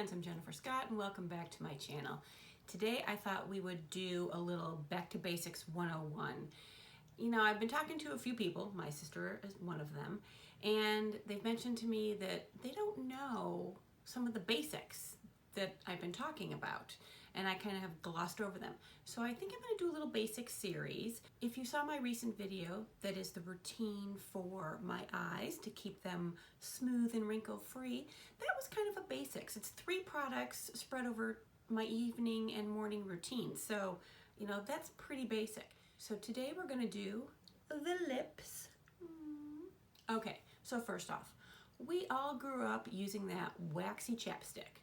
friends, I'm Jennifer Scott and welcome back to my channel. Today I thought we would do a little Back to Basics 101. You know, I've been talking to a few people, my sister is one of them, and they've mentioned to me that they don't know some of the basics that I've been talking about, and I kind of have glossed over them. So I think I'm going to do a little basic series. If you saw my recent video, that is the routine for my eyes to keep them smooth and wrinkle free, that was kind of a basics. It's 3 products spread over my evening and morning routine. So, you know, that's pretty basic. So today we're going to do the lips. Okay, so first off, we all grew up using that waxy chapstick.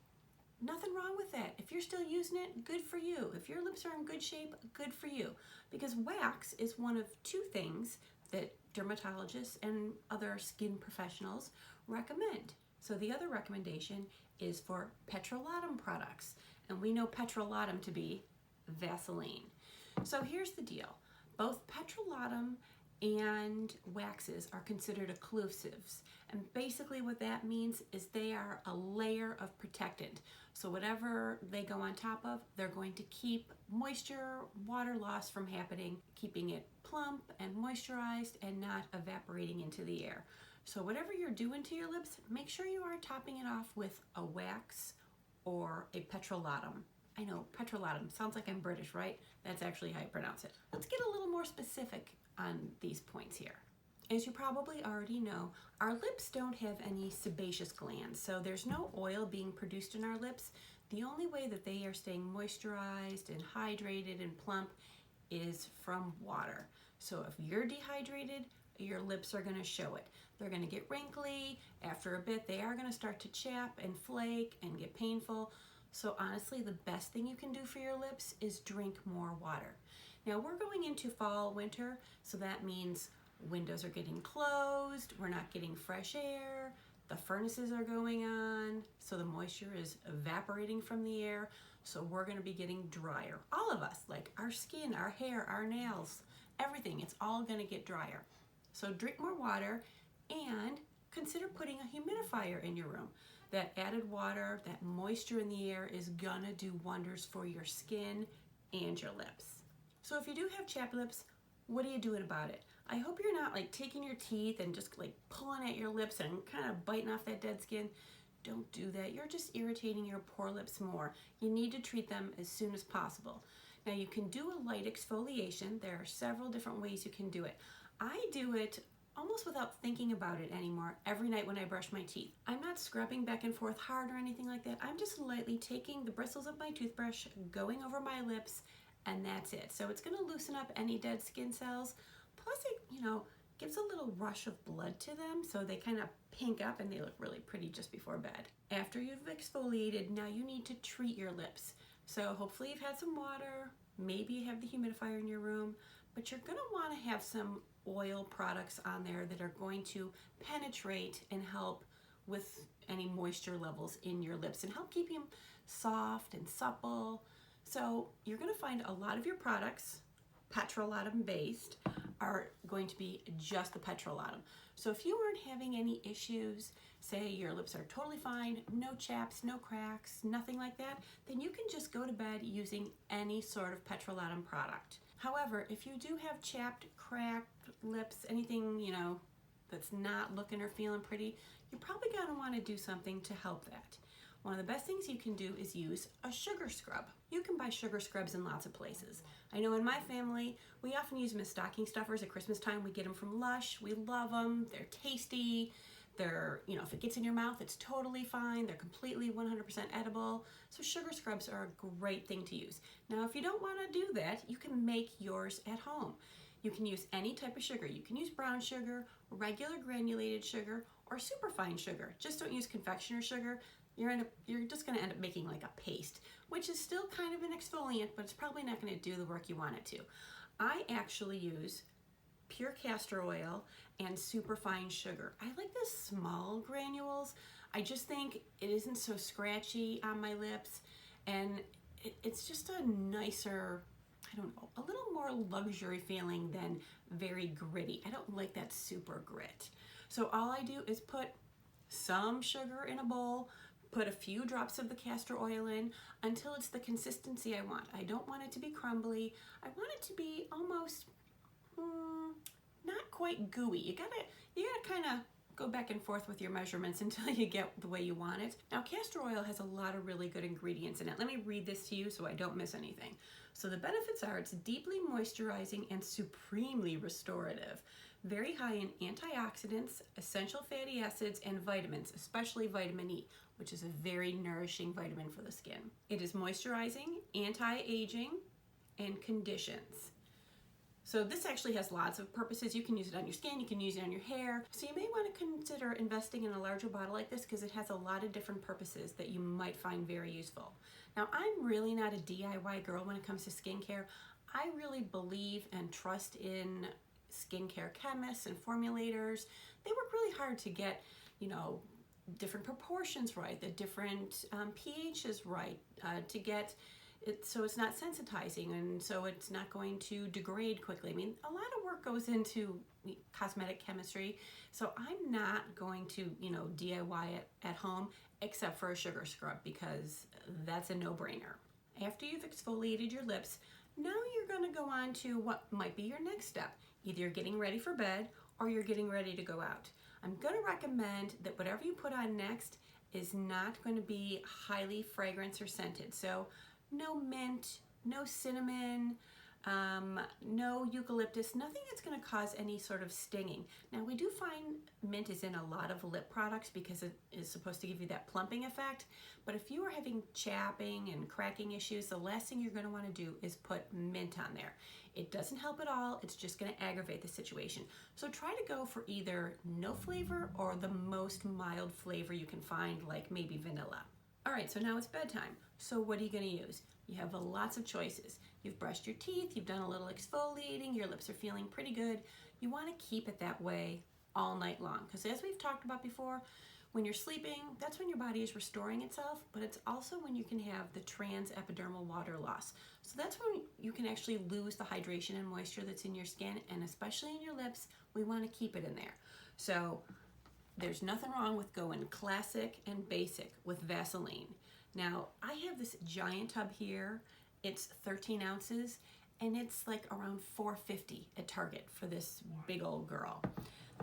Nothing wrong with that. If you're still using it, good for you. If your lips are in good shape, good for you. Because wax is one of 2 things that dermatologists and other skin professionals recommend. So the other recommendation is for petrolatum products. And we know petrolatum to be Vaseline. So here's the deal. Both petrolatum and waxes are considered occlusives. And basically what that means is they are a layer of protectant. So whatever they go on top of, they're going to keep moisture, water loss from happening, keeping it plump and moisturized and not evaporating into the air. So whatever you're doing to your lips, make sure you are topping it off with a wax or a petrolatum. I know, petrolatum, sounds like I'm British, right? That's actually how you pronounce it. Let's get a little more specific on these points here. As you probably already know, our lips don't have any sebaceous glands, so there's no oil being produced in our lips. The only way that they are staying moisturized and hydrated and plump is from water. So if you're dehydrated, your lips are going to show it. They're going to get wrinkly. After a bit, they are going to start to chap and flake and get painful. So honestly, the best thing you can do for your lips is drink more water. Now we're going into fall, winter, so that means windows are getting closed, we're not getting fresh air, the furnaces are going on, so the moisture is evaporating from the air, so we're going to be getting drier. All of us, like our skin, our hair, our nails, everything, it's all going to get drier. So drink more water and consider putting a humidifier in your room. That added water, that moisture in the air is gonna do wonders for your skin and your lips. So if you do have chapped lips, what are you doing about it? I hope you're not like taking your teeth and just like pulling at your lips and kind of biting off that dead skin. Don't do that. You're just irritating your poor lips more. You need to treat them as soon as possible. Now you can do a light exfoliation. There are several different ways you can do it. I do it almost without thinking about it anymore every night when I brush my teeth. I'm not scrubbing back and forth hard or anything like that. I'm just lightly taking the bristles of my toothbrush, going over my lips, and that's it. So it's gonna loosen up any dead skin cells. Plus it, you know, gives a little rush of blood to them, so they kind of pink up and they look really pretty just before bed. After you've exfoliated, now you need to treat your lips. So hopefully you've had some water, maybe you have the humidifier in your room, but you're gonna wanna have some oil products on there that are going to penetrate and help with any moisture levels in your lips and help keep them soft and supple. So you're going to find a lot of your products, petrolatum based, are going to be just the petrolatum. So if you aren't having any issues, say your lips are totally fine, no chaps, no cracks, nothing like that, then you can just go to bed using any sort of petrolatum product. However, if you do have chapped, cracked lips, anything, you know, that's not looking or feeling pretty, you're probably going to want to do something to help that. One of the best things you can do is use a sugar scrub. You can buy sugar scrubs in lots of places. I know in my family, we often use them as stocking stuffers at Christmas time. We get them from Lush. We love them. They're tasty. They're, you know, if it gets in your mouth, it's totally fine. They're completely 100% edible. So sugar scrubs are a great thing to use. Now, if you don't want to do that, you can make yours at home. You can use any type of sugar. You can use brown sugar, regular granulated sugar, or superfine sugar. Just don't use confectioner sugar. You're just going to end up making like a paste, which is still kind of an exfoliant, but it's probably not going to do the work you want it to. I actually use pure castor oil and superfine sugar. I like the small granules. I just think it isn't so scratchy on my lips, and it's just a nicer, I don't know, a little more luxury feeling than very gritty. I don't like that super grit. So all I do is put some sugar in a bowl, put a few drops of the castor oil in until it's the consistency I want. I don't want it to be crumbly. I want it to be almost not quite gooey. You gotta kind of go back and forth with your measurements until you get the way you want it. Now, castor oil has a lot of really good ingredients in it. Let me read this to you so I don't miss anything. So the benefits are it's deeply moisturizing and supremely restorative. Very high in antioxidants, essential fatty acids, and vitamins, especially vitamin E, which is a very nourishing vitamin for the skin. It is moisturizing, anti-aging, and conditions. So this actually has lots of purposes. You can use it on your skin, you can use it on your hair. So you may want to consider investing in a larger bottle like this because it has a lot of different purposes that you might find very useful. Now, I'm really not a DIY girl when it comes to skincare. I really believe and trust in skincare chemists and formulators. They work really hard to get, different proportions right, the different pHs right, to get it so it's not sensitizing and so it's not going to degrade quickly. I mean, a lot of work goes into cosmetic chemistry, so I'm not going to, DIY it at home except for a sugar scrub because that's a no-brainer. After you've exfoliated your lips, now you're going to go on to what might be your next step. Either you're getting ready for bed or you're getting ready to go out. I'm going to recommend that whatever you put on next is not going to be highly fragrance or scented. So no mint, no cinnamon, no eucalyptus, nothing that's going to cause any sort of stinging. Now, we do find mint is in a lot of lip products because it is supposed to give you that plumping effect. But if you are having chapping and cracking issues, the last thing you're going to want to do is put mint on there. It doesn't help at all. It's just going to aggravate the situation. So try to go for either no flavor or the most mild flavor you can find, like maybe vanilla. All right, so now it's bedtime. So what are you going to use? You have lots of choices. You've brushed your teeth, you've done a little exfoliating, your lips are feeling pretty good. You want to keep it that way all night long because as we've talked about before, when you're sleeping, that's when your body is restoring itself, but it's also when you can have the transepidermal water loss. So that's when you can actually lose the hydration and moisture that's in your skin, and especially in your lips, we want to keep it in there. So there's nothing wrong with going classic and basic with Vaseline. Now, I have this giant tub here. It's 13 ounces, and it's like around $4.50 at Target for this big old girl.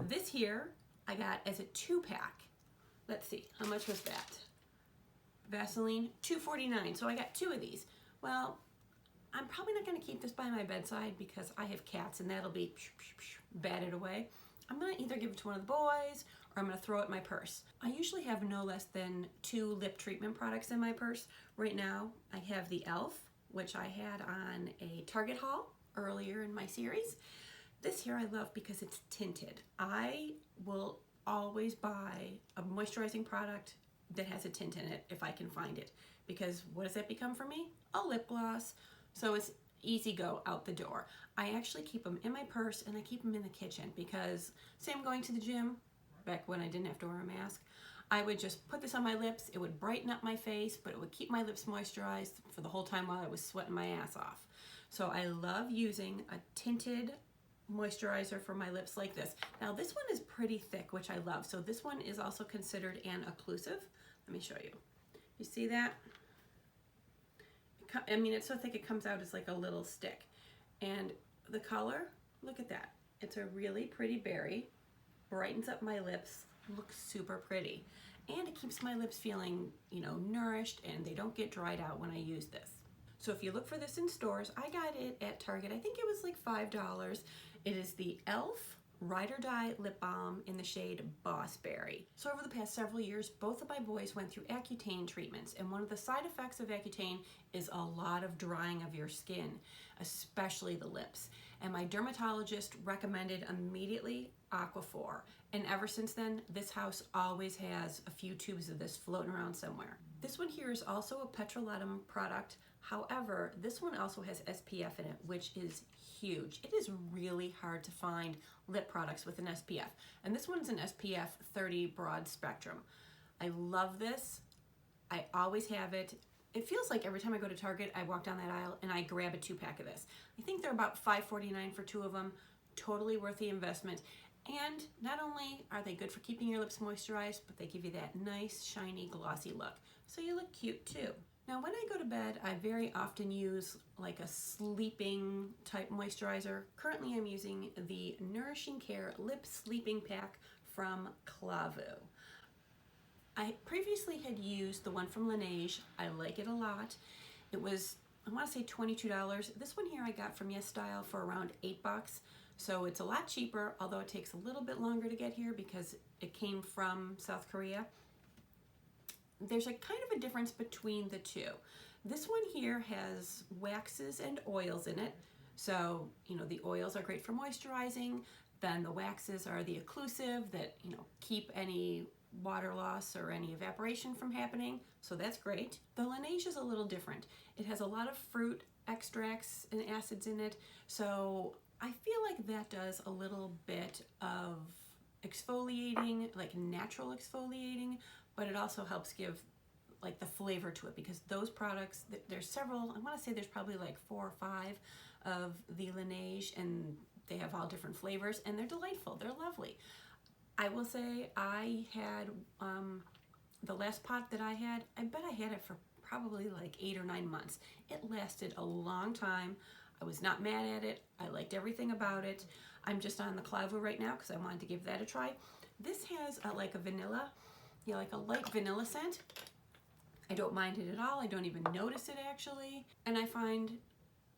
This here, I got as a 2-pack. Let's see, how much was that? Vaseline, $2.49, so I got 2 of these. Well, I'm probably not gonna keep this by my bedside because I have cats and that'll be batted away. I'm gonna either give it to one of the boys or I'm gonna throw it in my purse. I usually have no less than 2 lip treatment products in my purse. Right now, I have the e.l.f., which I had on a Target haul earlier in my series. This here I love because it's tinted. I will always buy a moisturizing product that has a tint in it if I can find it, because what does that become for me? A lip gloss. So it's easy go out the door. I actually keep them in my purse and I keep them in the kitchen because say I'm going to the gym, back when I didn't have to wear a mask, I would just put this on my lips. It would brighten up my face, but it would keep my lips moisturized for the whole time while I was sweating my ass off. So I love using a tinted moisturizer for my lips like this. Now this one is pretty thick, which I love. So this one is also considered an occlusive. Let me show you. You see that? I mean, it's so thick it comes out as like a little stick. And the color, look at that. It's a really pretty berry. Brightens up my lips, looks super pretty. And it keeps my lips feeling, nourished, and they don't get dried out when I use this. So if you look for this in stores, I got it at Target. I think it was like $5. It is the e.l.f. Ride or Die Lip Balm in the shade Boss Berry. So over the past several years, both of my boys went through Accutane treatments, and one of the side effects of Accutane is a lot of drying of your skin, especially the lips. And my dermatologist recommended immediately Aquaphor. And ever since then, this house always has a few tubes of this floating around somewhere. This one here is also a petrolatum product. However, this one also has SPF in it, which is huge. It is really hard to find lip products with an SPF. And this one's an SPF 30 broad spectrum. I love this. I always have it. It feels like every time I go to Target, I walk down that aisle and I grab a 2-pack of this. I think they're about $5.49 for 2 of them. Totally worth the investment. And not only are they good for keeping your lips moisturized, but they give you that nice, shiny, glossy look. So you look cute too. Now when I go to bed, I very often use like a sleeping type moisturizer. Currently I'm using the Nourishing Care Lip Sleeping Pack from Clavu. I previously had used the one from Laneige. I like it a lot. It was, I want to say $22. This one here I got from YesStyle for around $8. So it's a lot cheaper, although it takes a little bit longer to get here because it came from South Korea. There's a kind of a difference between the two. This one here has waxes and oils in it. So, you know, the oils are great for moisturizing. Then the waxes are the occlusive that, you know, keep any water loss or any evaporation from happening. So that's great. The Laneige is a little different. It has a lot of fruit extracts and acids in it. So I feel like that does a little bit of exfoliating, like natural exfoliating, but it also helps give like the flavor to it because those products, there's several, I want to say there's probably like 4 or 5 of the Laneige and they have all different flavors and they're delightful, they're lovely. I will say I had, the last pot that I had, I bet I had it for probably like 8 or 9 months. It lasted a long time. I was not mad at it. I liked everything about it. I'm just on the Clavu right now because I wanted to give that a try. This has like a vanilla, yeah, like a light vanilla scent. I don't mind it at all. I don't even notice it actually. And I find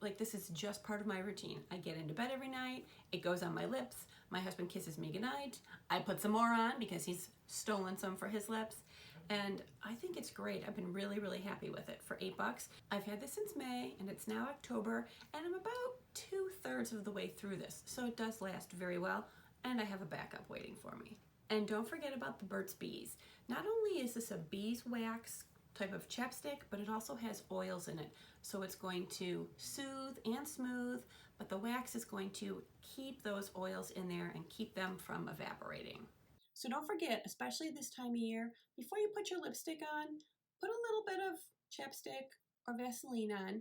like this is just part of my routine. I get into bed every night. It goes on my lips. My husband kisses me goodnight. I put some more on because he's stolen some for his lips. And I think it's great. I've been really, really happy with it for $8. I've had this since May and it's now October and I'm about 2/3 of the way through this. So it does last very well and I have a backup waiting for me. And don't forget about the Burt's Bees. Not only is this a beeswax type of chapstick, but it also has oils in it. So it's going to soothe and smooth, but the wax is going to keep those oils in there and keep them from evaporating. So don't forget, especially this time of year, before you put your lipstick on, put a little bit of chapstick or Vaseline on,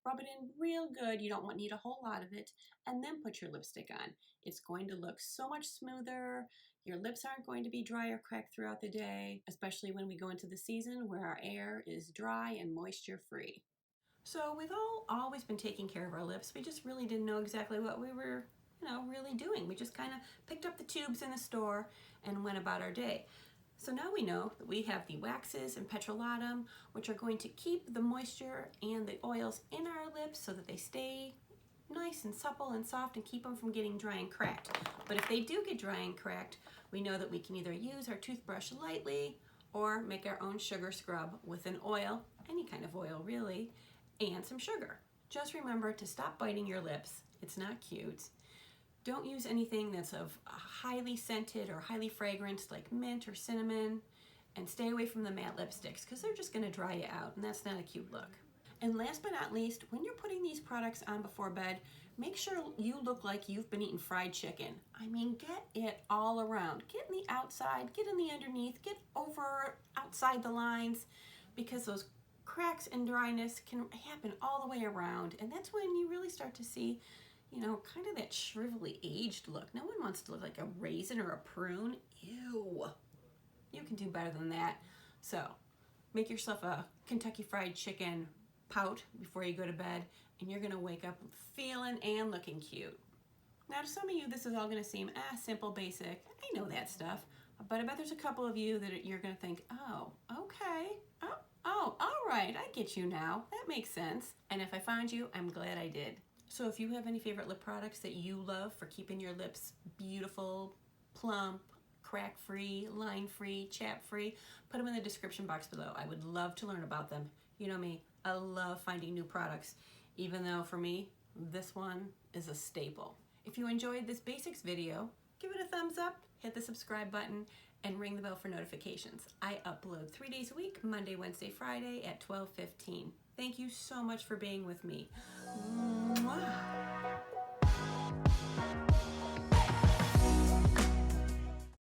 rub it in real good, you don't need a whole lot of it, and then put your lipstick on. It's going to look so much smoother, your lips aren't going to be dry or cracked throughout the day, especially when we go into the season where our air is dry and moisture free. So we've always been taking care of our lips, we just really didn't know exactly what we were really doing. We just kind of picked up the tubes in the store and went about our day. So now we know that we have the waxes and petrolatum, which are going to keep the moisture and the oils in our lips so that they stay nice and supple and soft and keep them from getting dry and cracked. But if they do get dry and cracked, we know that we can either use our toothbrush lightly or make our own sugar scrub with an oil, any kind of oil really, and some sugar. Just remember to stop biting your lips. It's not cute. Don't use anything that's of highly scented or highly fragranced like mint or cinnamon, and stay away from the matte lipsticks because they're just going to dry you out and that's not a cute look. And last but not least, when you're putting these products on before bed, make sure you look like you've been eating fried chicken. I mean, get it all around. Get in the outside, get in the underneath, get over outside the lines because those cracks and dryness can happen all the way around, and that's when you really start to see kind of that shrivelly aged look. No one wants to look like a raisin or a prune. Ew. You can do better than that. So make yourself a Kentucky Fried Chicken pout before you go to bed and you're gonna wake up feeling and looking cute. Now to some of you this is all gonna seem simple, basic. I know that stuff, but I bet there's a couple of you that you're gonna think, oh, okay, oh, all right, I get you now. That makes sense. And if I found you, I'm glad I did. So if you have any favorite lip products that you love for keeping your lips beautiful, plump, crack-free, line-free, chap-free, put them in the description box below. I would love to learn about them. You know me, I love finding new products, even though for me, this one is a staple. If you enjoyed this basics video, give it a thumbs up, hit the subscribe button, and ring the bell for notifications. I upload 3 days a week, Monday, Wednesday, Friday at 12:15. Thank you so much for being with me. Mwah.